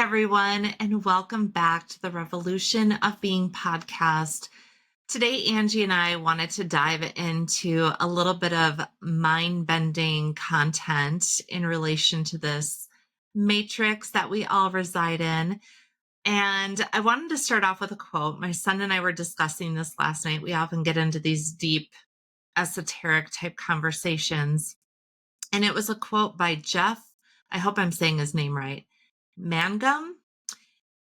everyone, and welcome back to the Revolution of Being podcast. Today, Angie and I wanted to dive into a little bit of mind bending content in relation to this matrix that we all reside in. And I wanted to start off with a quote. My son and I were discussing this last night. We often get into these deep, esoteric type conversations. And it was a quote by Jeff, I hope I'm saying his name right, Mangum.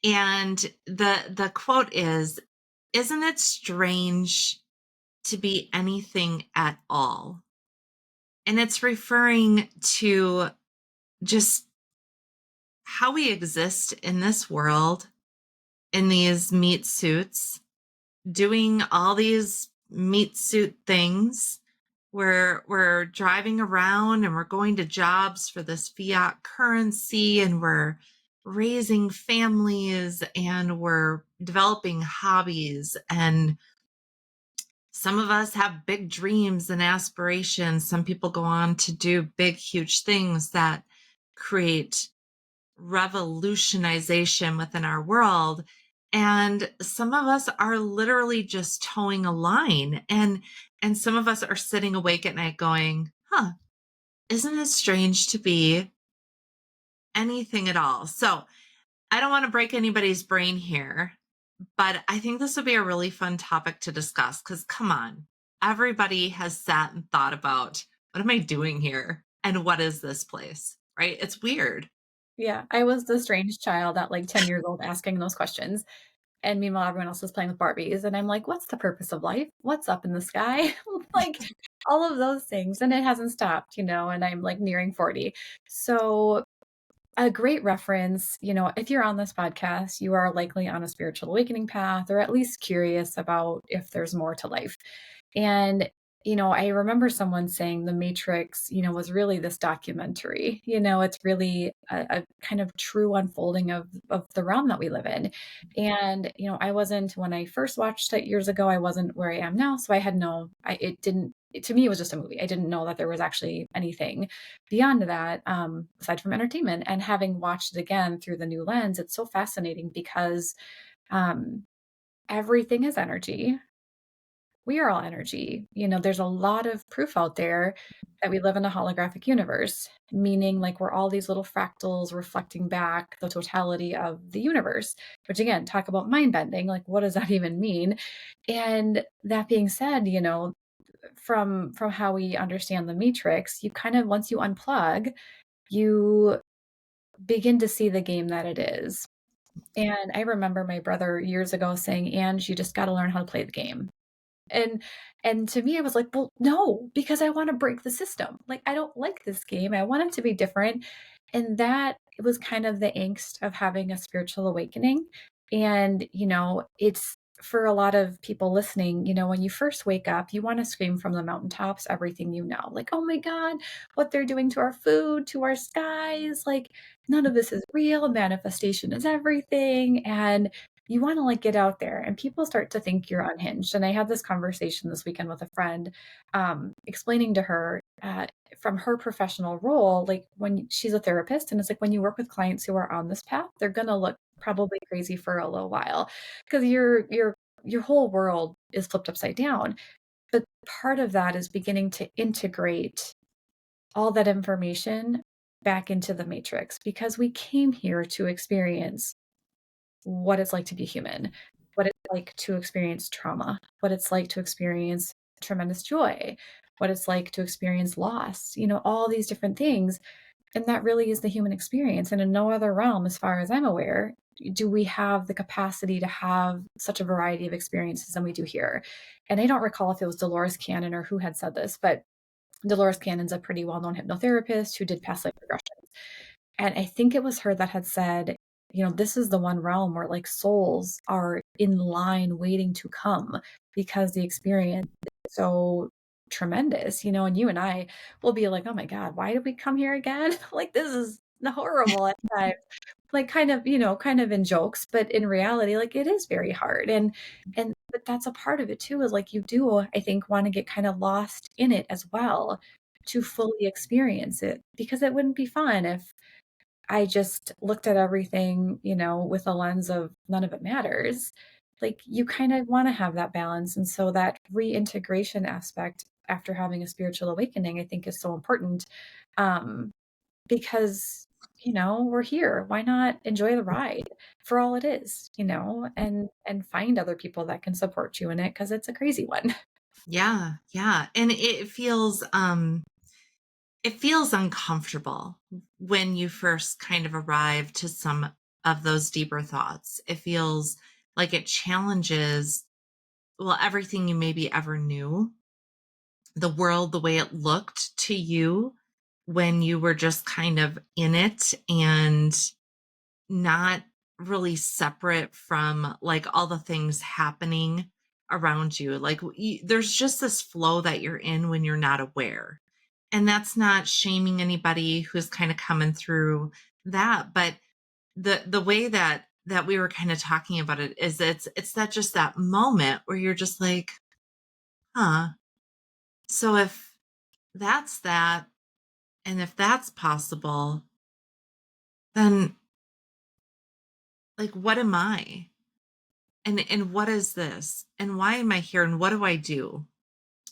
And the quote is, "Isn't it strange to be anything at all?" And it's referring to just how we exist in this world, in these meat suits, doing all these meat suit things. We're driving around and we're going to jobs for this fiat currency, and we're raising families and we're developing hobbies, and some of us have big dreams and aspirations. Some people go on to do big huge things that create revolutionization within our world. And some of us are literally just towing a line, and some of us are sitting awake at night going, isn't it strange to be anything at all? So I don't want to break anybody's brain here, but I think this would be a really fun topic to discuss, because come on, everybody has sat and thought about, what am I doing here? And what is this place? Right? It's weird. Yeah, I was the strange child at, like, 10 years old asking those questions, and meanwhile, everyone else was playing with Barbies, and I'm like, "What's the purpose of life? What's up in the sky?" Like, all of those things, and it hasn't stopped, and I'm, like, nearing 40. So, a great reference, if you're on this podcast, you are likely on a spiritual awakening path or at least curious about if there's more to life. And, I remember someone saying The Matrix, was really this documentary. It's really a kind of true unfolding of the realm that we live in. And, I wasn't, when I first watched it years ago, I wasn't where I am now. So I had it didn't, to me, it was just a movie. I didn't know that there was actually anything beyond that, aside from entertainment. And having watched it again through the new lens, it's so fascinating because um, everything is energy. We are all energy. There's a lot of proof out there that we live in a holographic universe, meaning like we're all these little fractals reflecting back the totality of the universe, which again, talk about mind bending. Like, what does that even mean? And that being said, from how we understand the matrix, you kind of, once you unplug, you begin to see the game that it is. And I remember my brother years ago saying, "Ange, you just got to learn how to play the game." And and to me, I was like, "Well, no, because I wanna break the system. Like, I don't like this game. I want it to be different." And that was kind of the angst of having a spiritual awakening. And, it's for a lot of people listening, when you first wake up, you wanna scream from the mountaintops everything you know. Like, "Oh my god, what they're doing to our food, to our skies, like, none of this is real. Manifestation is everything." And you wanna, like, get out there, and people start to think you're unhinged. And I had this conversation this weekend with a friend, explaining to her, from her professional role, like, when she's a therapist, and it's like, when you work with clients who are on this path, they're gonna look probably crazy for a little while, because your whole world is flipped upside down. But part of that is beginning to integrate all that information back into the matrix, because we came here to experience what it's like to be human, what it's like to experience trauma, what it's like to experience tremendous joy, what it's like to experience loss, all these different things. And that really is the human experience. And in no other realm, as far as I'm aware, do we have the capacity to have such a variety of experiences than we do here. And I don't recall if it was Dolores Cannon or who had said this, but Dolores Cannon's a pretty well known hypnotherapist who did past life regressions. And I think it was her that had said, this is the one realm where like souls are in line waiting to come because the experience is so tremendous, and you and I will be like, "Oh my God, why did we come here again?" Like, this is horrible at times. Like, kind of in jokes, but in reality, like, it is very hard. And but that's a part of it too, is like you do, I think, want to get kind of lost in it as well to fully experience it, because it wouldn't be fun if I just looked at everything, with a lens of none of it matters. Like, you kind of want to have that balance. And so that reintegration aspect after having a spiritual awakening, I think is so important. Um, because, we're here. Why not enjoy the ride for all it is, and find other people that can support you in it because it's a crazy one. Yeah, yeah. And it feels uncomfortable when you first kind of arrive to some of those deeper thoughts. It feels like it challenges, well, everything you maybe ever knew, the world, the way it looked to you when you were just kind of in it and not really separate from like all the things happening around you. Like there's just this flow that you're in when you're not aware. And that's not shaming anybody who's kind of coming through that, but the way that we were kind of talking about it is it's that just that moment where you're just like, huh. So if that's that, and if that's possible, then like what am I? And what is this? And why am I here? And what do I do?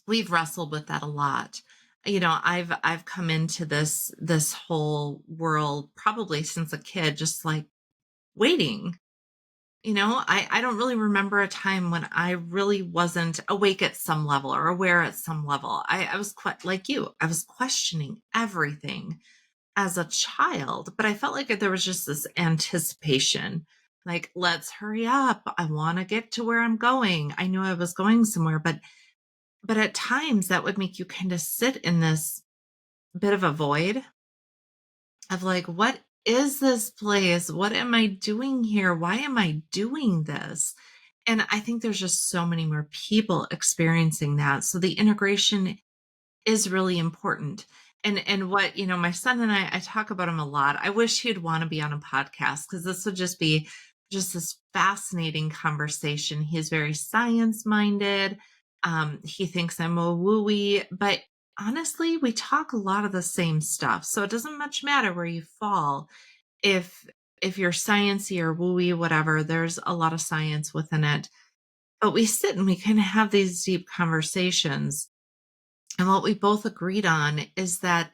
We've wrestled with that a lot. I've come into this whole world probably since a kid, just like waiting. I don't really remember a time when I really wasn't awake at some level or aware at some level. I was quite like you. I was questioning everything as a child, but I felt like there was just this anticipation, like, let's hurry up. I want to get to where I'm going. I knew I was going somewhere, but at times that would make you kind of sit in this bit of a void of like, what is this place? What am I doing here? Why am I doing this? And I think there's just so many more people experiencing that. So the integration is really important. And what, my son and I talk about him a lot. I wish he'd want to be on a podcast because this would just be just this fascinating conversation. He's very science minded. He thinks I'm a wooey, but honestly, we talk a lot of the same stuff. So it doesn't much matter where you fall. If if you're sciencey or wooey, whatever, there's a lot of science within it. But we sit and we kind of have these deep conversations, and what we both agreed on is that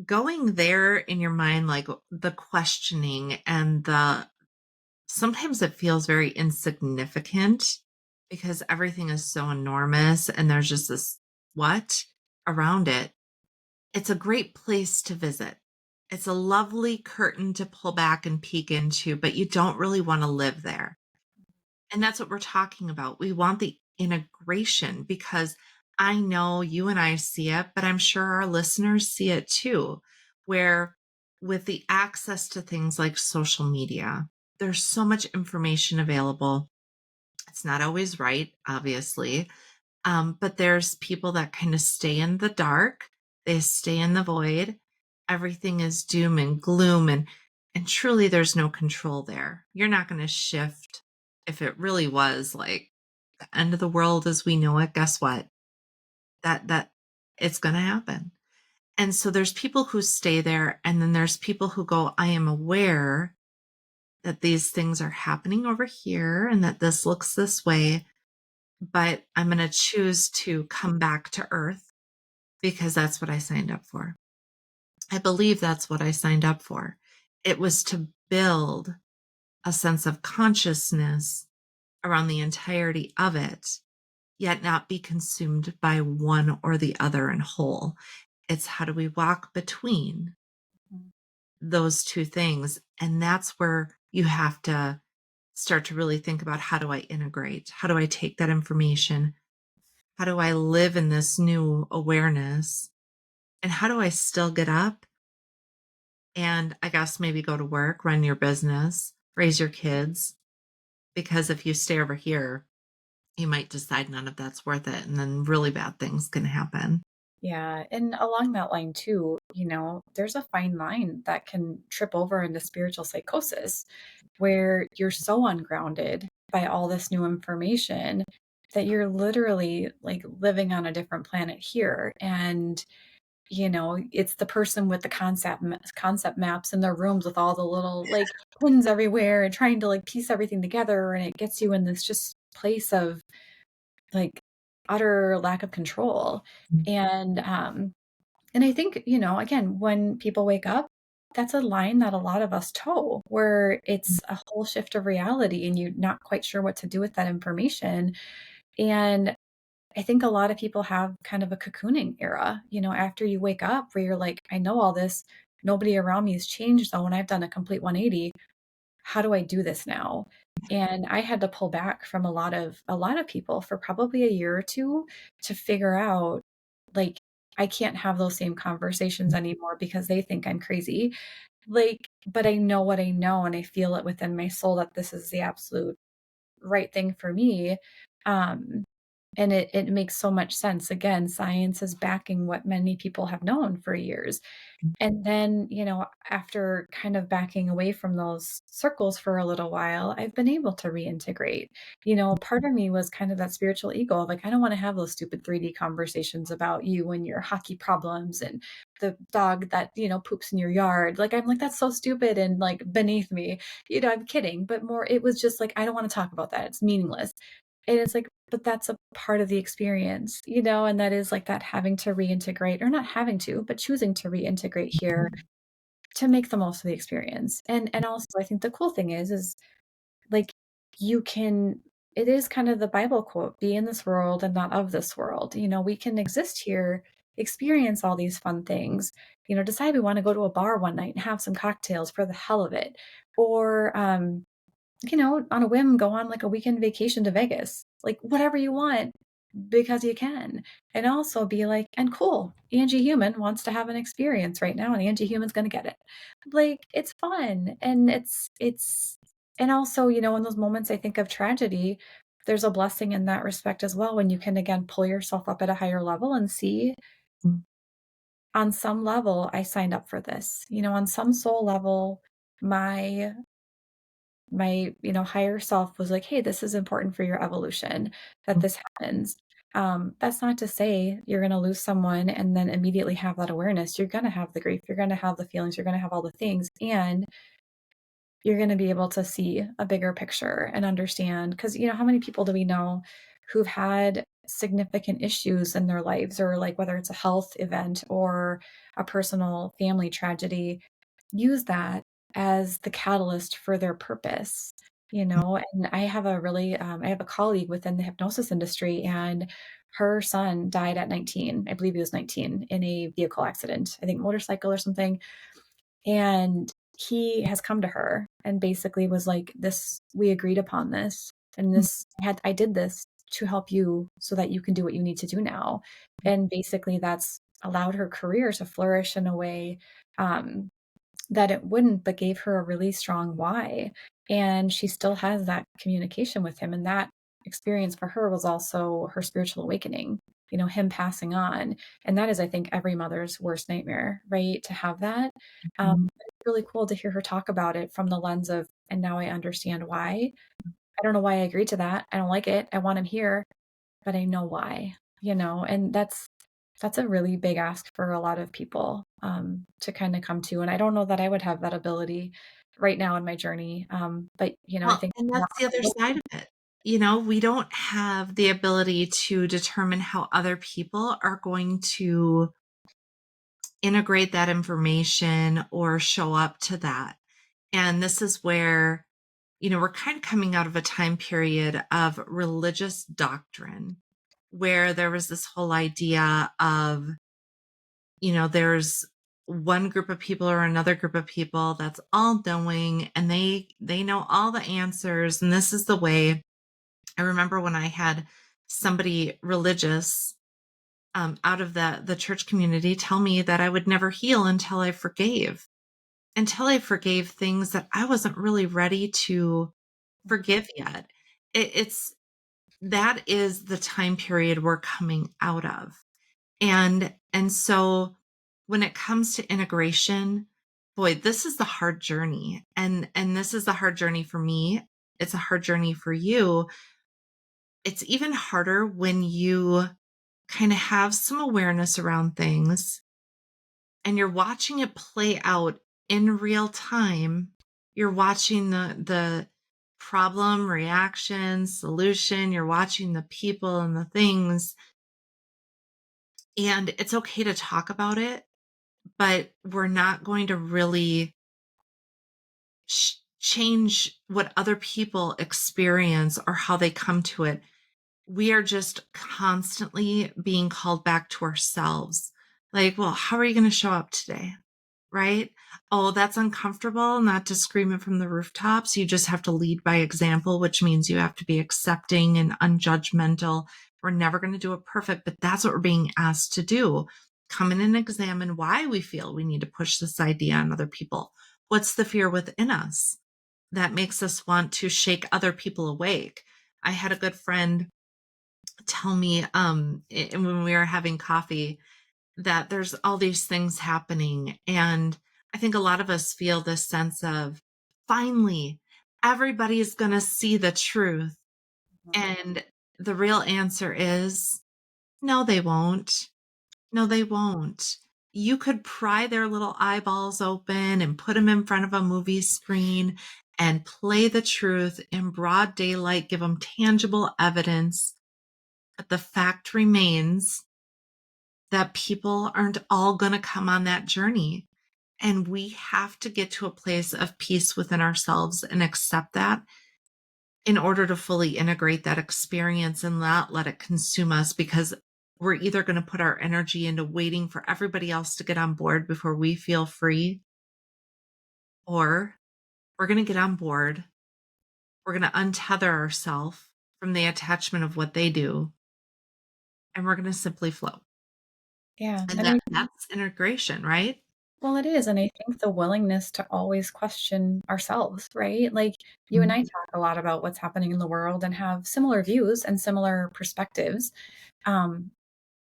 going there in your mind, like the questioning and sometimes it feels very insignificant because everything is so enormous and there's just this what around it. It's a great place to visit. It's a lovely curtain to pull back and peek into, but you don't really want to live there. And that's what we're talking about. We want the integration because I know you and I see it, but I'm sure our listeners see it too, where with the access to things like social media, there's so much information available. It's not always right, obviously, but there's people that kind of stay in the dark, they stay in the void. Everything is doom and gloom, and truly there's no control there. You're not going to shift. If it really was like the end of the world as we know it, guess what? That it's going to happen. And so there's people who stay there, and then there's people who go, I am aware that these things are happening over here and that this looks this way, but I'm going to choose to come back to earth because that's what I signed up for. I believe that's what I signed up for. It was to build a sense of consciousness around the entirety of it, yet not be consumed by one or the other in whole. It's how do we walk between Mhm. those two things? And that's where you have to start to really think about, how do I integrate? How do I take that information? How do I live in this new awareness? And how do I still get up and I guess maybe go to work, run your business, raise your kids? Because if you stay over here, you might decide none of that's worth it. And then really bad things can happen. Yeah, and along that line too, there's a fine line that can trip over into spiritual psychosis where you're so ungrounded by all this new information that you're literally like living on a different planet here. And it's the person with the concept maps in their rooms with all the little, like, pins everywhere and trying to, like, piece everything together, and it gets you in this just place of, like, utter lack of control, and I think, again, when people wake up, that's a line that a lot of us toe, where it's a whole shift of reality and you're not quite sure what to do with that information, and I think a lot of people have kind of a cocooning era, after you wake up where you're like, "I know all this. Nobody around me has changed though, and I've done a complete 180. How do I do this now?" And I had to pull back from a lot of people for probably a year or 2 to figure out, like, I can't have those same conversations anymore because they think I'm crazy. Like, but I know what I know, and I feel it within my soul that this is the absolute right thing for me. Um, and it makes so much sense. Again, science is backing what many people have known for years. And then, after kind of backing away from those circles for a little while, I've been able to reintegrate. Part of me was kind of that spiritual ego of like, I don't want to have those stupid 3D conversations about you and your hockey problems and the dog that, poops in your yard. Like, I'm like, that's so stupid and like beneath me. I'm kidding, but more, it was just like, I don't want to talk about that. It's meaningless. And it's like, but that's a part of the experience, and that is like that having to reintegrate, or not having to, but choosing to reintegrate here to make the most of the experience. And also I think the cool thing is like you can it is kind of the Bible quote, be in this world and not of this world. We can exist here, experience all these fun things, decide we want to go to a bar one night and have some cocktails for the hell of it. Or on a whim, go on like a weekend vacation to Vegas, like whatever you want because you can. And also be like, and cool, Angie Human wants to have an experience right now, and Angie Human's going to get it. Like, it's fun. And and also, in those moments I think of tragedy, there's a blessing in that respect as well when you can again pull yourself up at a higher level and see on some level I signed up for this. On some soul level, my higher self was like, "Hey, this is important for your evolution that this happens." That's not to say you're going to lose someone and then immediately have that awareness. You're going to have the grief, you're going to have the feelings, you're going to have all the things, and you're going to be able to see a bigger picture and understand. Because how many people do we know who've had significant issues in their lives, or like whether it's a health event or a personal family tragedy, use that as the catalyst for their purpose. And I have a colleague within the hypnosis industry, and her son died at 19. I believe he was 19 in a vehicle accident, I think motorcycle or something. And he has come to her and basically was like, "This, we agreed upon this, and I did this to help you so that you can do what you need to do now." And basically that's allowed her career to flourish in a way, um, that it wouldn't, but gave her a really strong why. And she still has that communication with him. And that experience for her was also her spiritual awakening, him passing on. And that is, I think, every mother's worst nightmare, right? To have that. But it's really cool to hear her talk about it from the lens of, and now I understand why. I don't know why I agreed to that. I don't like it. I want him here, but I know why, and that's a really big ask for a lot of people, to kind of come to. And I don't know that I would have that ability right now in my journey. But I Well, think and that's the other side of it. We don't have the ability to determine how other people are going to integrate that information or show up to that. And this is where, we're kind of coming out of a time period of religious doctrine where there was this whole idea of, there's one group of people or another group of people that's all knowing, and they know all the answers, and this is the way. I remember when I had somebody religious, out of the church community, tell me that I would never heal until I forgave things that I wasn't really ready to forgive yet. It's that is the time period we're coming out of. And so when it comes to integration, boy, this is the hard journey. And this is the hard journey for me. It's a hard journey for you. It's even harder when you kind of have some awareness around things, and you're watching it play out in real time. You're watching the problem, reaction, solution, you're watching the people and the things, and it's okay to talk about it, but we're not going to really change what other people experience or how they come to it. We are just constantly being called back to ourselves. Like, well, how are you going to show up today? Right? Oh, that's uncomfortable, not to scream it from the rooftops. You just have to lead by example, which means you have to be accepting and unjudgmental. We're never going to do it perfect, but that's what we're being asked to do. Come in and examine why we feel we need to push this idea on other people. What's the fear within us that makes us want to shake other people awake? I had a good friend tell me when we were having coffee that there's all these things happening. And I think a lot of us feel this sense of finally, everybody's going to see the truth. Mhm. And the real answer is no, they won't. No, they won't. You could pry their little eyeballs open and put them in front of a movie screen and play the truth in broad daylight, give them tangible evidence. But the fact remains that people aren't all going to come on that journey. And we have to get to a place of peace within ourselves and accept that in order to fully integrate that experience and not let it consume us, because we're either going to put our energy into waiting for everybody else to get on board before we feel free, or we're going to get on board. We're going to untether ourselves from the attachment of what they do, and we're going to simply flow. Yeah, And and I that's integration, right? well, it is, and I think the willingness to always question ourselves, right? Like, you and Mhm. I talk a lot about what's happening in the world and have similar views and similar perspectives, um,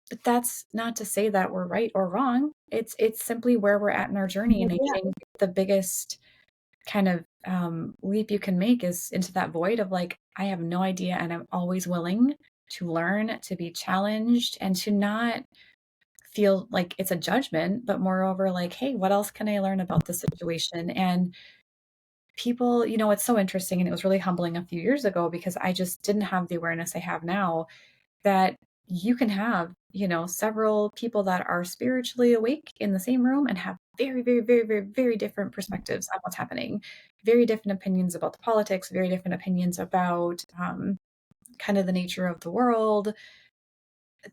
but that's not to say that we're right or wrong. It's simply where we're at in our journey, and I think the biggest kind of, leap you can make is into that void of, like, I have no idea, and I'm always willing to learn, to be challenged, and to not feel like it's a judgment, but moreover, like, hey, what else can I learn about the situation? And people, it's so interesting. And it was really humbling a few years ago because I just didn't have the awareness I have now that you can have, several people that are spiritually awake in the same room and have very, very, very, very, very different perspectives on what's happening, very different opinions about the politics, very different opinions about kind of the nature of the world,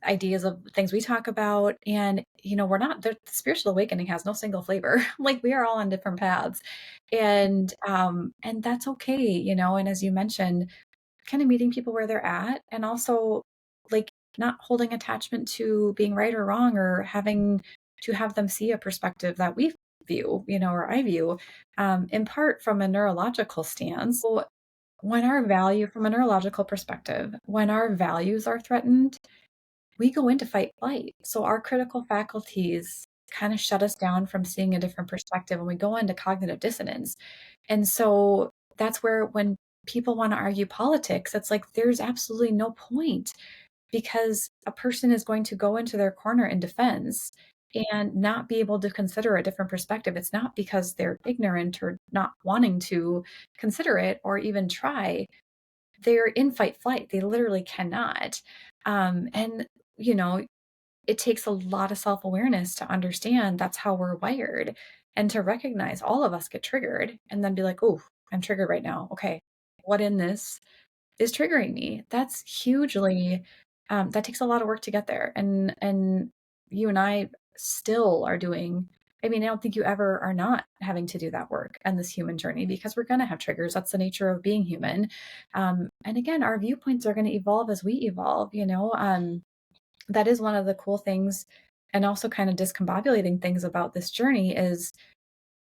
ideas of things we talk about. And we're not the spiritual awakening has no single flavor. Like, we are all on different paths, and that's okay. And as you mentioned, kind of meeting people where they're at, and also, like, not holding attachment to being right or wrong, or having to have them see a perspective that we view, or I view, in part from a neurological stance. So when our value from a neurological perspective, when our values are threatened, we go into fight flight. So our critical faculties kind of shut us down from seeing a different perspective, and we go into cognitive dissonance. And so that's where, when people want to argue politics, it's like there's absolutely no point, because a person is going to go into their corner in defense and not be able to consider a different perspective. It's not because they're ignorant or not wanting to consider it or even try. They're in fight flight. They literally cannot. And, you know, it takes a lot of self awareness to understand that's how we're wired, and to recognize all of us get triggered and then be like, oh, I'm triggered right now. Okay. What in this is triggering me? That's hugely, that takes a lot of work to get there. And you and I still are doing, I mean, I don't think you ever are not having to do that work and this human journey, because we're going to have triggers. That's the nature of being human. And again, our viewpoints are going to evolve as we evolve, that is one of the cool things, and also kind of discombobulating things about this journey, is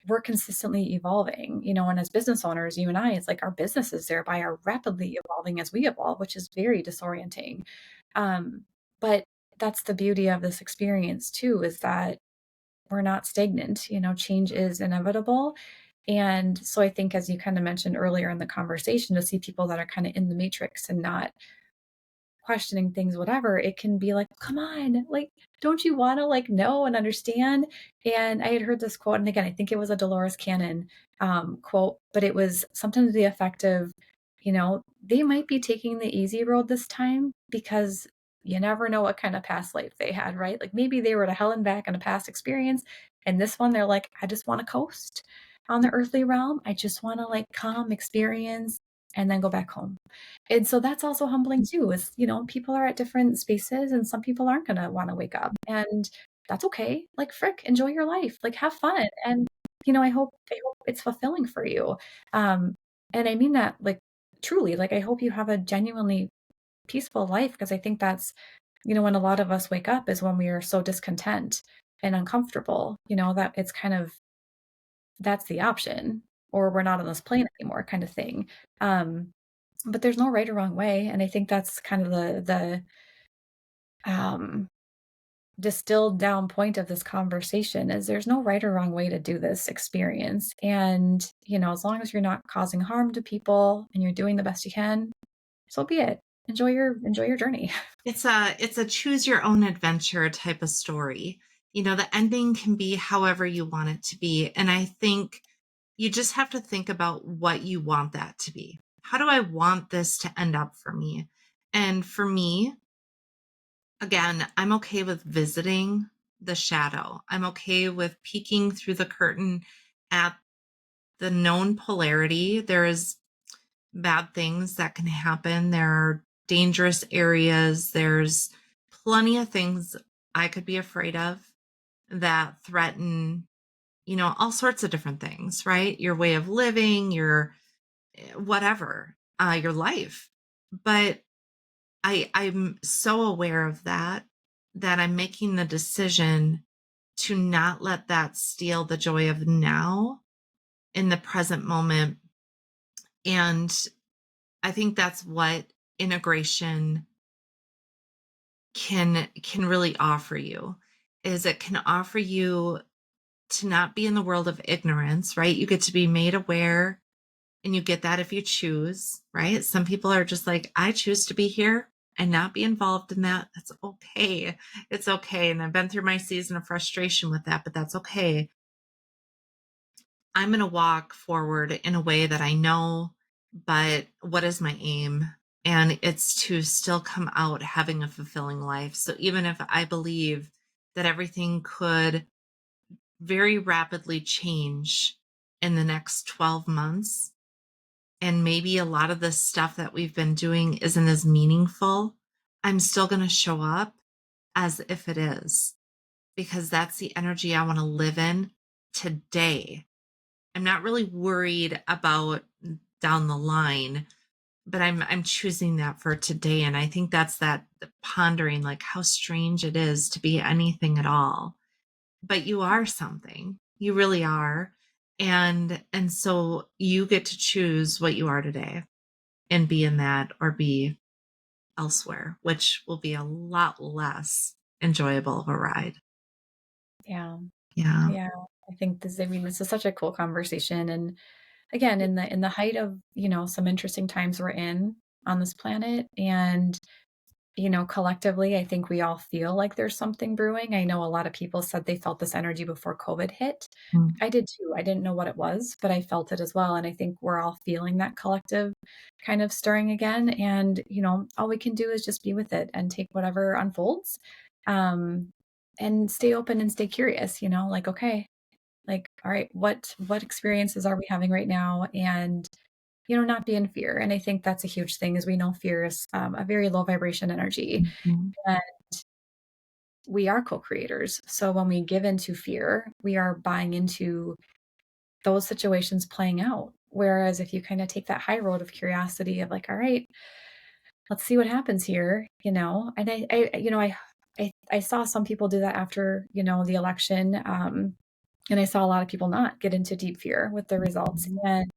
we're consistently evolving, and as business owners, you and I, it's like our businesses thereby are rapidly evolving as we evolve, which is very disorienting. But that's the beauty of this experience too, is that we're not stagnant, change is inevitable. And so I think, as you kind of mentioned earlier in the conversation, to see people that are kind of in the matrix and not questioning things, whatever, it can be like, come on, like, don't you want to like know and understand? And I had heard this quote, and again, I think it was a Dolores Cannon quote, but it was something to the effect of, they might be taking the easy road this time because you never know what kind of past life they had, right? Like maybe they were to hell and back in a past experience. And this one, they're like, I just want to coast on the earthly realm. I just want to like come, experience, and then go back home. And so that's also humbling too, is, people are at different spaces and some people aren't going to want to wake up. And that's okay. Like, frick, enjoy your life, like, have fun. And, I hope it's fulfilling for you. Um, and I mean that like truly, like, I hope you have a genuinely peaceful life because I think that's, when a lot of us wake up is when we are so discontent and uncomfortable, that it's kind of that's the option, or we're not on this plane anymore kind of thing. Um, but there's no right or wrong way, and I think that's kind of the distilled down point of this conversation is there's no right or wrong way to do this experience, and, as long as you're not causing harm to people and you're doing the best you can, so be it. Enjoy your journey. It's a choose your own adventure type of story. The ending can be however you want it to be. And I think you just have to think about what you want that to be. How do I want this to end up for me? And for me, again, I'm okay with visiting the shadow. I'm okay with peeking through the curtain at the known polarity. There is bad things that can happen. There are dangerous areas. There's plenty of things I could be afraid of that threaten, all sorts of different things, right? Your way of living, your whatever, your life. But I'm so aware of that I'm making the decision to not let that steal the joy of now in the present moment. And I think that's what integration can really offer you, is it can offer you to not be in the world of ignorance, right? You get to be made aware, and you get that if you choose, right? Some people are just like, I choose to be here and not be involved in that. That's okay. It's okay. And I've been through my season of frustration with that, but that's okay. I'm going to walk forward in a way that I know, but what is my aim? And it's to still come out having a fulfilling life. So even if I believe that everything could very rapidly change in the next 12 months, and maybe a lot of the stuff that we've been doing isn't as meaningful, I'm still going to show up as if it is, because that's the energy I want to live in today. I'm not really worried about down the line, but I'm choosing that for today. And I think that's that pondering, like how strange it is to be anything at all. But you are something. You really are. And so you get to choose what you are today and be in that or be elsewhere, which will be a lot less enjoyable of a ride. Yeah. Yeah. Yeah. I mean, this is such a cool conversation. And again, in the height of, some interesting times we're in on this planet, and collectively, I think we all feel like there's something brewing. I know a lot of people said they felt this energy before COVID hit. Mm. I did too. I didn't know what it was, but I felt it as well. And I think we're all feeling that collective kind of stirring again. And, all we can do is just be with it and take whatever unfolds, um, and stay open and stay curious, like, okay, like, all right, what experiences are we having right now? And not be in fear. And I think that's a huge thing, is we know fear is a very low vibration energy, Mhm. and we are co-creators. So when we give into fear, we are buying into those situations playing out. Whereas if you kind of take that high road of curiosity of like, all right, let's see what happens here, and I saw some people do that after, the election. And I saw a lot of people not get into deep fear with the results. And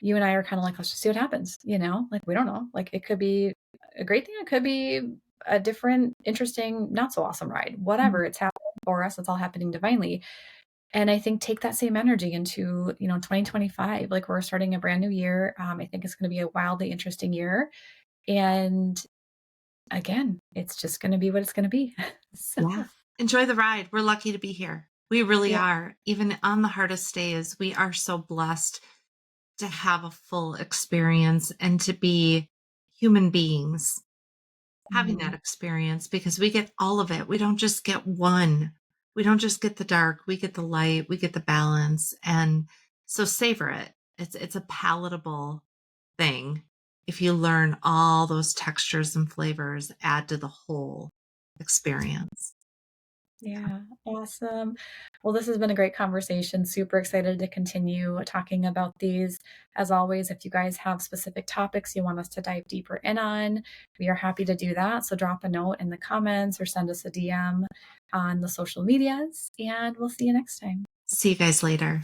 you and I are kind of like, let's just see what happens, like, we don't know. Like, it could be a great thing. It could be a different, interesting, not so awesome ride, whatever. It's happening for us. It's all happening divinely. And I think take that same energy into, 2025. Like, we're starting a brand new year. I think it's going to be a wildly interesting year. And again, it's just going to be what it's going to be. So, Yeah. Enjoy the ride. We're lucky to be here. We really yeah. are. Even on the hardest days, we are so blessed to have a full experience and to be human beings having that Mhm. experience because we get all of it. We don't just get one. We don't just get the dark, we get the light, we get the balance. And so savor it. It's a palatable thing. If you learn all those textures and flavors add to the whole experience. Yeah, awesome. Well, this has been a great conversation. Super excited to continue talking about these. As always, if you guys have specific topics you want us to dive deeper in on, we are happy to do that. So drop a note in the comments or send us a DM on the social medias, and we'll see you next time. See you guys later.